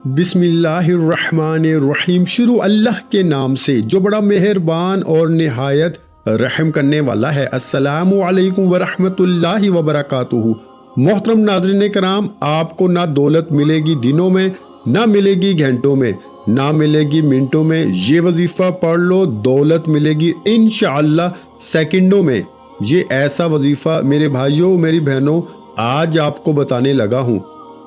बिस्मिल्लाहिर्रहमानिर्रहीम। शुरू अल्लाह के नाम से जो बड़ा मेहरबान और निहायत रहम करने वाला है। अस्सलामु अलैकुम वरहमतुल्लाहि वबरकातुहू। मोहतरम नाज़रीन कराम, आपको ना दौलत मिलेगी दिनों में, ना मिलेगी घंटों में, ना मिलेगी मिनटों में। ये वजीफ़ा पढ़ लो, दौलत मिलेगी इंशाअल्लाह सेकंडों में। ये ऐसा वजीफ़ा मेरे भाइयों मेरी बहनों आज आपको बताने लगा हूँ।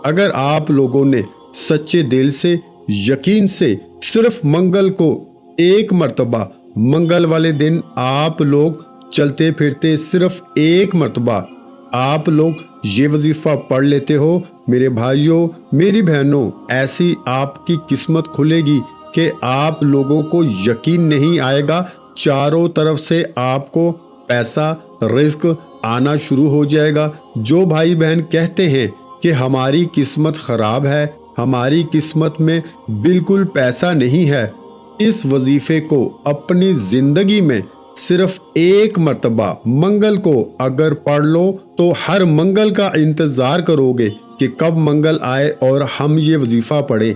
अगर आप लोगों ने सच्चे दिल से यकीन से सिर्फ मंगल को एक मर्तबा, मंगल वाले दिन आप लोग चलते फिरते सिर्फ एक मर्तबा आप लोग ये वजीफा पढ़ लेते हो, मेरे भाइयों मेरी बहनों, ऐसी आपकी किस्मत खुलेगी कि आप लोगों को यकीन नहीं आएगा। चारों तरफ से आपको पैसा रिस्क आना शुरू हो जाएगा। जो भाई बहन कहते हैं कि हमारी किस्मत खराब है, हमारी किस्मत में बिल्कुल पैसा नहीं है, इस वजीफे को अपनी जिंदगी में सिर्फ एक मर्तबा मंगल को अगर पढ़ लो तो हर मंगल का इंतजार करोगे कि कब मंगल आए और हम ये वजीफा पढ़ें।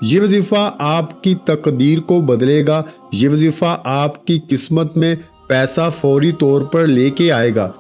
ये वजीफा आपकी तकदीर को बदलेगा। ये वजीफा आपकी किस्मत में पैसा फौरी तौर पर लेके आएगा।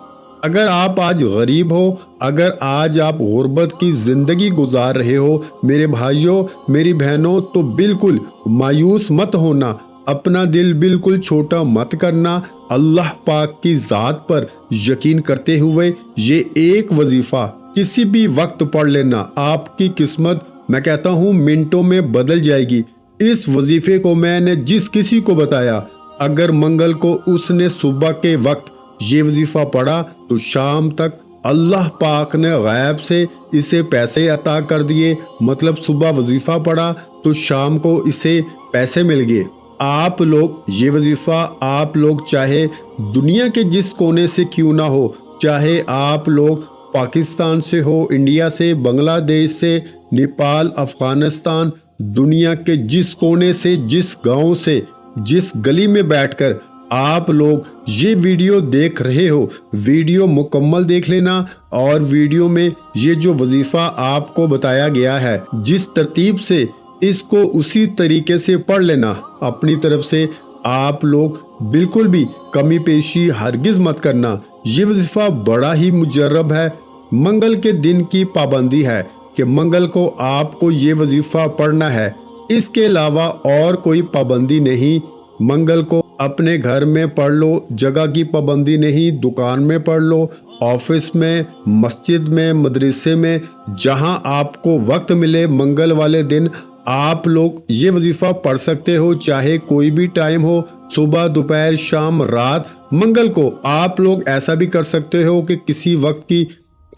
अगर आप आज गरीब हो, अगर आज आप गुर्बत की ज़िंदगी गुजार रहे हो, मेरे भाइयों मेरी बहनों, तो बिल्कुल मायूस मत होना, अपना दिल बिल्कुल छोटा मत करना। अल्लाह पाक की ज़ात पर यकीन करते हुए ये एक वजीफ़ा किसी भी वक्त पढ़ लेना, आपकी किस्मत मैं कहता हूँ मिनटों में बदल जाएगी। इस वजीफ़े को मैंने जिस किसी को बताया, अगर मंगल को उसने सुबह के वक्त ये वजीफा पढ़ा तो शाम तक अल्लाह पाक ने गैब से इसे पैसे अता कर दिए। मतलब सुबह वजीफा पढ़ा तो शाम को इसे पैसे मिल गए। आप लोग ये वजीफा आप लोग चाहे दुनिया के जिस कोने से क्यों ना हो, चाहे आप लोग पाकिस्तान से हो, इंडिया से, बांग्लादेश से, नेपाल, अफगानिस्तान, दुनिया के जिस कोने से, जिस गांव से, जिस गली में बैठकर आप लोग ये वीडियो देख रहे हो, वीडियो मुकम्मल देख लेना। और वीडियो में ये जो वजीफा आपको बताया गया है, जिस तरतीब से इसको उसी तरीके से पढ़ लेना। अपनी तरफ से आप लोग बिल्कुल भी कमी पेशी हरगिज मत करना। ये वजीफा बड़ा ही मुजर्रब है। मंगल के दिन की पाबंदी है कि मंगल को आपको ये वजीफा पढ़ना है, इसके अलावा और कोई पाबंदी नहीं। मंगल को अपने घर में पढ़ लो, जगह की पाबंदी नहीं, दुकान में पढ़ लो, ऑफिस में, मस्जिद में, मदरसे में, जहां आपको वक्त मिले मंगल वाले दिन आप लोग ये वजीफा पढ़ सकते हो, चाहे कोई भी टाइम हो, सुबह, दोपहर, शाम, रात। मंगल को आप लोग ऐसा भी कर सकते हो कि किसी वक्त की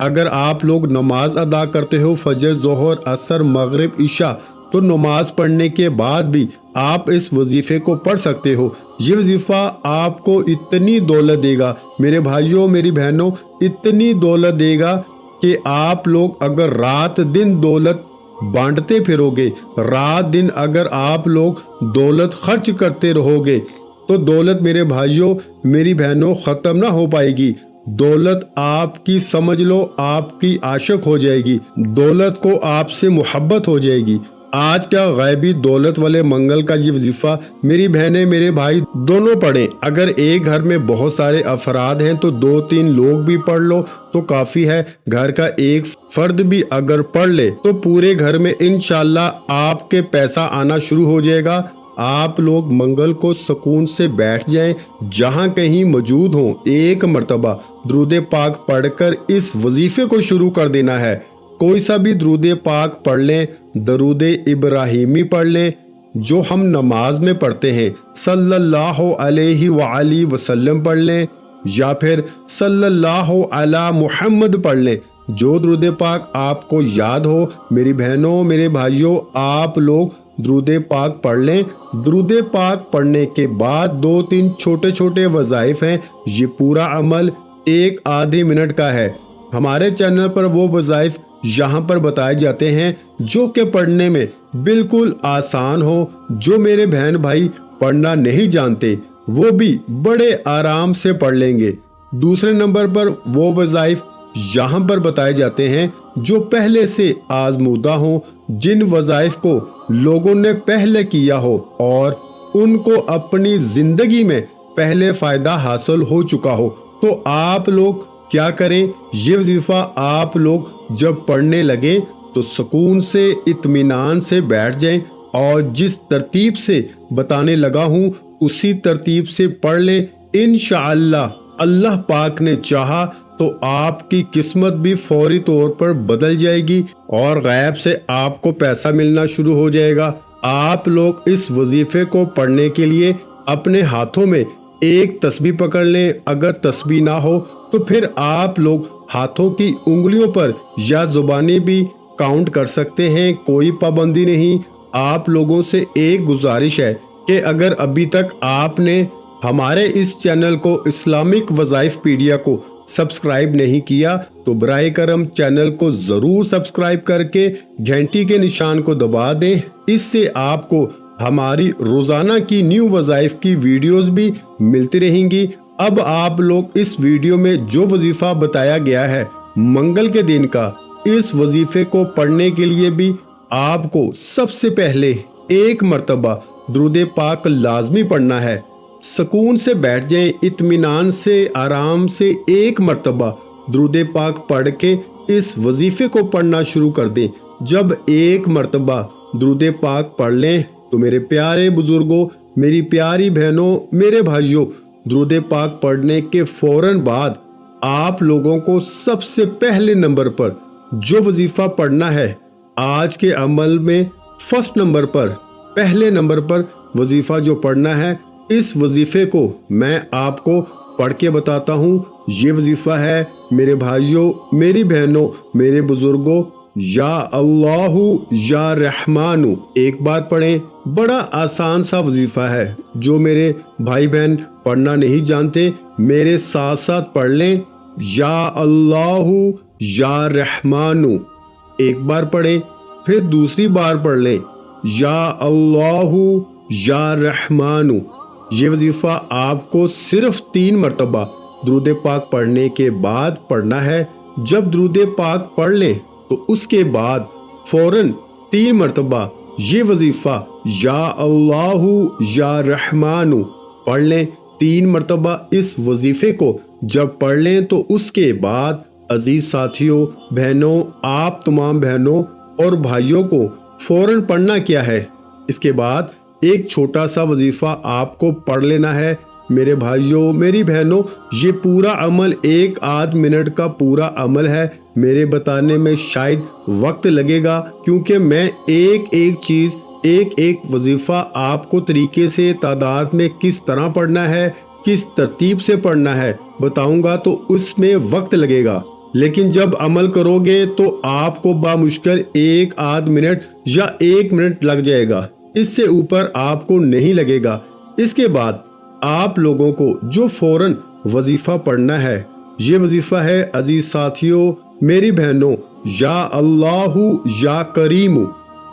अगर आप लोग नमाज अदा करते हो, फजर, जोहर, असर, मगरिब, इशा, तो नमाज पढ़ने के बाद भी आप इस वजीफे को पढ़ सकते हो। ये वजीफा आपको इतनी दौलत देगा मेरे भाइयों मेरी बहनों, इतनी दौलत देगा कि आप लोग अगर रात दिन दौलत बांटते फिरोगे, रात दिन अगर आप लोग दौलत खर्च करते रहोगे, तो दौलत मेरे भाइयों मेरी बहनों ख़त्म ना हो पाएगी। दौलत आपकी समझ लो आपकी आशिक हो जाएगी, दौलत को आपसे मोहब्बत हो जाएगी। आज क्या गैबी दौलत वाले मंगल का ये वजीफा मेरी बहनें मेरे भाई दोनों पढ़ें। अगर एक घर में बहुत सारे अफराद हैं तो 2-3 लोग भी पढ़ लो तो काफ़ी है। घर का एक फर्द भी अगर पढ़ ले तो पूरे घर में इंशाल्लाह आपके पैसा आना शुरू हो जाएगा। आप लोग मंगल को सुकून से बैठ जाएं, जहां कहीं मौजूद हों, एक मर्तबा दुरूद पाक पढ़कर इस वजीफे को शुरू कर देना है। कोई सा भी दुरूद पाक पढ़ लें, दरूद इब्राहिमी पढ़ लें जो हम नमाज में पढ़ते हैं, सल्लल्लाहु अलैहि वसल्लम पढ़ लें, या फिर सल्लल्लाहु अला मुहम्मद पढ़ लें। जो दुरूद पाक आपको याद हो मेरी बहनों मेरे भाइयों, आप लोग दुरूद पाक पढ़ लें। दुरूद पाक पढ़ने के बाद 2-3 छोटे छोटे वज़ाइफ हैं। ये पूरा अमल 1 आधे मिनट का है। हमारे चैनल पर वो वज़ाइफ यहाँ पर बताए जाते हैं जो कि पढ़ने में बिल्कुल आसान हो। जो मेरे बहन भाई पढ़ना नहीं जानते वो भी बड़े आराम से पढ़ लेंगे। दूसरे नंबर पर वो वज़ाइफ یہاں پر بتائے جاتے ہیں جو پہلے سے آزمودہ ہوں، جن وظائف کو لوگوں نے پہلے کیا ہو اور ان کو اپنی زندگی میں پہلے فائدہ حاصل ہو چکا ہو، تو آپ لوگ کیا کریں؟ یہ وظیفہ آپ لوگ جب پڑھنے لگیں تو سکون سے اطمینان سے بیٹھ جائیں اور جس ترتیب سے بتانے لگا ہوں اسی ترتیب سے پڑھ لیں۔ انشاءاللہ اللہ پاک نے چاہا تو آپ کی قسمت بھی فوری طور پر بدل جائے گی اور غیب سے آپ کو پیسہ ملنا شروع ہو جائے گا۔ آپ لوگ اس وظیفے کو پڑھنے کے لیے اپنے ہاتھوں میں ایک تسبیح پکڑ لیں، اگر تسبیح نہ ہو تو پھر آپ لوگ ہاتھوں کی انگلیوں پر یا زبانی بھی کاؤنٹ کر سکتے ہیں، کوئی پابندی نہیں۔ آپ لوگوں سے ایک گزارش ہے کہ اگر ابھی تک آپ نے ہمارے اس چینل کو اسلامک وظائف پیڈیا کو سبسکرائب نہیں کیا تو برائے کرم چینل کو ضرور سبسکرائب کر کے گھنٹی کے نشان کو دبا دیں، اس سے آپ کو ہماری روزانہ کی نیو وظائف کی ویڈیوز بھی ملتی رہیں گی۔ اب آپ لوگ اس ویڈیو میں جو وظیفہ بتایا گیا ہے منگل کے دن کا، اس وظیفے کو پڑھنے کے لیے بھی آپ کو سب سے پہلے ایک مرتبہ درود پاک لازمی پڑھنا ہے۔ سکون سے بیٹھ جائیں، اطمینان سے آرام سے ایک مرتبہ درود پاک پڑھ کے اس وظیفے کو پڑھنا شروع کر دیں۔ جب ایک مرتبہ درود پاک پڑھ لیں تو میرے پیارے بزرگوں، میری پیاری بہنوں، میرے بھائیوں، درود پاک پڑھنے کے فوراً بعد آپ لوگوں کو سب سے پہلے نمبر پر جو وظیفہ پڑھنا ہے، آج کے عمل میں فرسٹ نمبر پر، پہلے نمبر پر وظیفہ جو پڑھنا ہے، اس وظیفے کو میں آپ کو پڑھ کے بتاتا ہوں۔ یہ وظیفہ ہے میرے بھائیوں، میری بہنوں، میرے بزرگوں، یا اللہ یا رحمان۔ ایک بار پڑھیں، بڑا آسان سا وظیفہ ہے، جو میرے بھائی بہن پڑھنا نہیں جانتے میرے ساتھ ساتھ پڑھ لیں، یا اللہ یا رحمان۔ ایک بار پڑھیں، پھر دوسری بار پڑھ لیں، یا اللہ یا رحمان۔ یہ وظیفہ آپ کو صرف 3 مرتبہ درود پاک پڑھنے کے بعد پڑھنا ہے۔ جب درود پاک پڑھ لیں تو اس کے بعد فوراً 3 مرتبہ یہ وظیفہ یا اللہ یا رحمان پڑھ لیں۔ 3 مرتبہ اس وظیفے کو جب پڑھ لیں تو اس کے بعد عزیز ساتھیوں، بہنوں، آپ تمام بہنوں اور بھائیوں کو فوراً پڑھنا کیا ہے؟ اس کے بعد ایک چھوٹا سا وظیفہ آپ کو پڑھ لینا ہے۔ میرے بھائیوں، میری بہنوں، یہ پورا عمل 1 منٹ کا پورا عمل ہے۔ میرے بتانے میں شاید وقت لگے گا کیونکہ میں ایک چیز، ایک وظیفہ آپ کو طریقے سے تعداد میں کس طرح پڑھنا ہے، کس ترتیب سے پڑھنا ہے بتاؤں گا تو اس میں وقت لگے گا، لیکن جب عمل کرو گے تو آپ کو بامشکل 1 منٹ یا 1 منٹ لگ جائے گا، اس سے اوپر آپ کو نہیں لگے گا۔ اس کے بعد آپ لوگوں کو جو فوراً وظیفہ پڑھنا ہے، یہ وظیفہ ہے عزیز ساتھیوں، میری بہنوں، یا اللہ یا کریم۔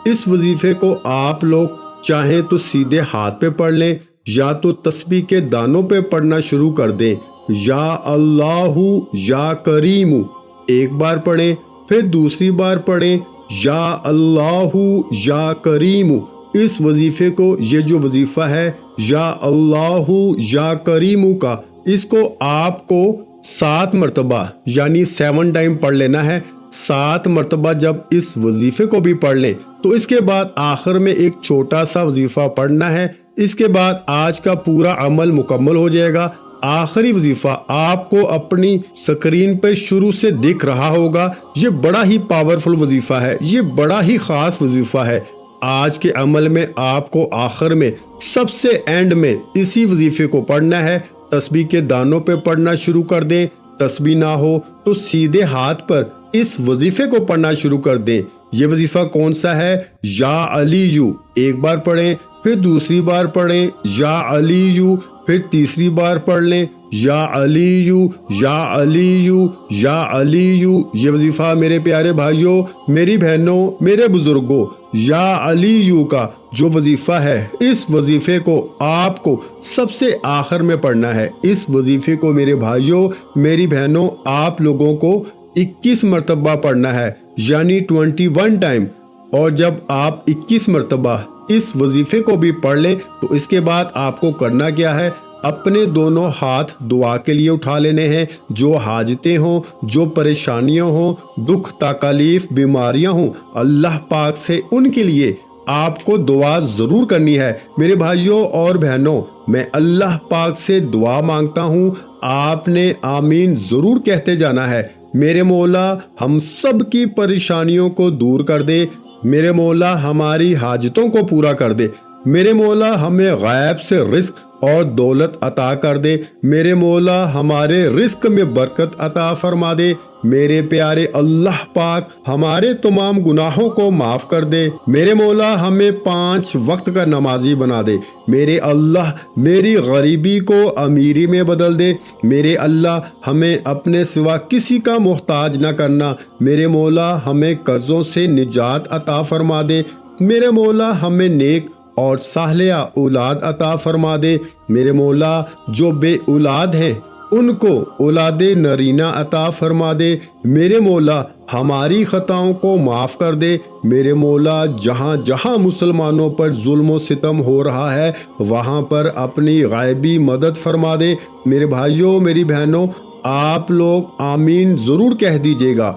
اس وظیفے کو آپ لوگ چاہیں تو سیدھے ہاتھ پہ پڑھ لیں یا تو تسبیح کے دانوں پہ پڑھنا شروع کر دیں، یا اللہ یا کریم۔ ایک بار پڑھیں، پھر دوسری بار پڑھیں، یا اللہ یا کریم۔ اس وظیفے کو، یہ جو وظیفہ ہے یا اللہ یا کریم کا، اس کو آپ کو 7 مرتبہ یعنی 7 ٹائم پڑھ لینا ہے۔ 7 مرتبہ جب اس وظیفے کو بھی پڑھ لیں تو اس کے بعد آخر میں ایک چھوٹا سا وظیفہ پڑھنا ہے۔ اس کے بعد آج کا پورا عمل مکمل ہو جائے گا۔ آخری وظیفہ آپ کو اپنی سکرین پہ شروع سے دکھ رہا ہوگا۔ یہ بڑا ہی پاورفل وظیفہ ہے، یہ بڑا ہی خاص وظیفہ ہے۔ آج کے عمل میں آپ کو آخر میں سب سے اینڈ میں اسی وظیفے کو پڑھنا ہے۔ تسبیح کے دانوں پہ پڑھنا شروع کر دیں، تسبیح نہ ہو تو سیدھے ہاتھ پر اس وظیفے کو پڑھنا شروع کر دیں۔ یہ وظیفہ کون سا ہے؟ یا علیو۔ ایک بار پڑھیں، پھر دوسری بار پڑھیں، یا علیو، پھر تیسری بار پڑھ لیں، یا علیو یا علیو یا علیو۔ یہ وظیفہ میرے پیارے بھائیوں، میری بہنوں، میرے بزرگوں، یا علیو کا جو وظیفہ ہے، اس وظیفے کو آپ کو سب سے آخر میں پڑھنا ہے۔ اس وظیفے کو میرے بھائیوں، میری بہنوں، آپ لوگوں کو 21 मरतबा पढ़ना है, यानी 21 टाइम। और जब आप 21 मरतबा इस वजीफे को भी पढ़ लें तो इसके बाद आपको करना क्या है, अपने दोनों हाथ दुआ के लिए उठा लेने हैं। जो हाजतें हों, जो परेशानियां हों, दुख तकलीफ बीमारियां हों, अल्लाह पाक से उनके लिए आपको दुआ ज़रूर करनी है। मेरे भाइयों और बहनों, मैं अल्लाह पाक से दुआ मांगता हूँ, आपने आमीन ज़रूर कहते जाना है। मेरे मौला हम सब की परेशानियों को दूर कर दे, मेरे मौला हमारी हाजतों को पूरा कर दे, मेरे मौला हमें गैब से रिस्क और दौलत अता कर दे, मेरे मौला हमारे रिस्क में बरकत अता फरमा दे, मेरे प्यारे अल्लाह पाक हमारे तमाम गुनाहों को माफ कर दे, मेरे मौला हमें 5 वक्त का नमाजी बना दे, मेरे अल्लाह मेरी गरीबी को अमीरी में बदल दे, मेरे अल्लाह हमें अपने सिवा किसी का मोहताज न करना, मेरे मौला हमें कर्जों से निजात अता फरमा दे, मेरे मौला हमें नेक और साहलिया औलाद अता फरमा दे, मेरे मौला जो बे औलाद हैं उनको औलादे नरीना अता फरमा दे, मेरे मौला हमारी खताओं को माफ़ कर दे, मेरे मौला जहाँ जहाँ मुसलमानों पर जुल्म सितम हो रहा है वहाँ पर अपनी गायबी मदद फरमा दे। मेरे भाइयों मेरी बहनों, आप लोग आमीन ज़रूर कह दीजिएगा।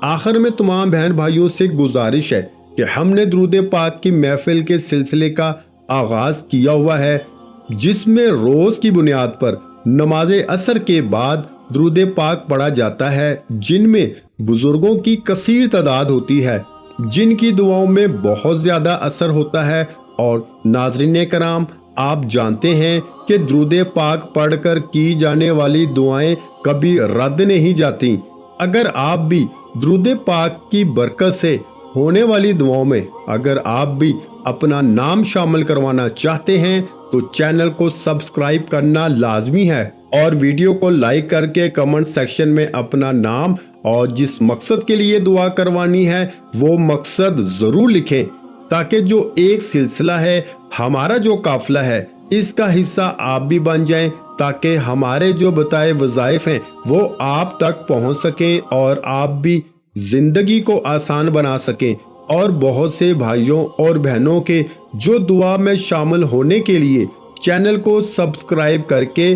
आखिर में तमाम बहन भाइयों से गुजारिश है कि हमने दुरूद पाक की महफिल के सिलसिले का आगाज़ किया हुआ है, जिसमें रोज़ की बुनियाद पर नमाज असर के बाद दुरूद पाक पढ़ा जाता है, जिनमें बुजुर्गों की कसीर तादाद होती है, जिनकी दुआओं में बहुत ज़्यादा असर होता है। और नाज़रीन कराम, आप जानते हैं कि दुरूद पाक पढ़कर की जाने वाली दुआएं कभी रद्द नहीं जाती। अगर आप भी दुरूद पाक की बरकत से होने वाली दुआओं में अगर आप भी अपना नाम शामिल करवाना चाहते हैं तो चैनल को सब्सक्राइब करना लाजमी है और वीडियो को लाइक करके कमेंट सेक्शन में अपना नाम और जिस मकसद के लिए दुआ करवानी है वो मकसद ज़रूर लिखें, ताकि जो एक सिलसिला है, हमारा जो काफिला है, इसका हिस्सा आप भी बन जाएं, ताकि हमारे जो बताए वज़ाइफ हैं वो आप तक पहुंच सकें और आप भी जिंदगी को आसान बना सकें। और बहुत से भाइयों और बहनों के जो दुआ में शामिल होने के लिए चैनल को सब्सक्राइब करके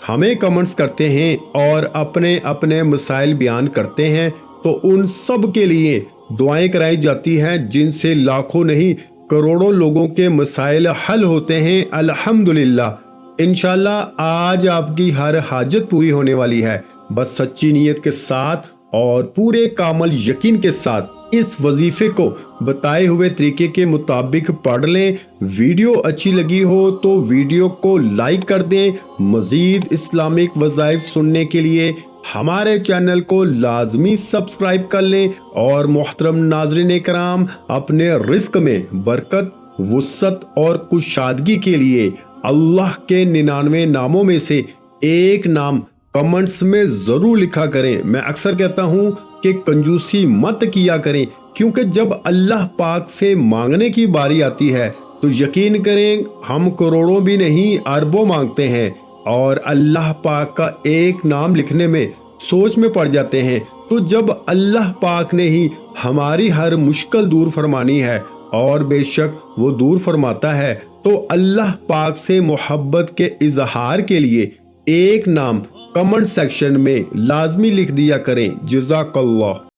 हमें कमेंट्स करते हैं और अपने अपने मसाइल बयान करते हैं, तो उन सब के लिए दुआएं कराई जाती हैं, जिनसे लाखों नहीं करोड़ों लोगों के मसाइल हल होते हैं। अल्हम्दुलिल्लाह। इंशाल्लाह आज आपकी हर हाजत पूरी होने वाली है। बस सच्ची नीयत के साथ और पूरे कामल यकीन के साथ इस वजीफे को बताए हुए तरीके के मुताबिक पढ़ लें। वीडियो अच्छी लगी हो तो वीडियो को लाइक कर दें। मजीद इस्लामिक वज़ाइफ सुनने के लिए हमारे चैनल को लाजमी सब्सक्राइब कर लें। और मोहतरम नाज़रीन कराम, अपने रिस्क में बरकत, वुसअत और कुशादगी के लिए अल्लाह के 99 नामों में से एक नाम कमेंट्स में ज़रूर लिखा करें। मैं अक्सर कहता हूँ कि कंजूसी मत किया करें, क्योंकि जब अल्लाह पाक से मांगने की बारी आती है तो यकीन करें हम करोड़ों भी नहीं अरबों मांगते हैं और अल्लाह पाक का एक नाम लिखने में सोच में पड़ जाते हैं। तो जब अल्लाह पाक ने ही हमारी हर मुश्किल दूर फरमानी है और बेशक वो दूर फरमाता है, तो अल्लाह पाक से मोहब्बत के इजहार के लिए एक नाम कमेंट सेक्शन में लाजमी लिख दिया करें। जज़ाकल्लाह।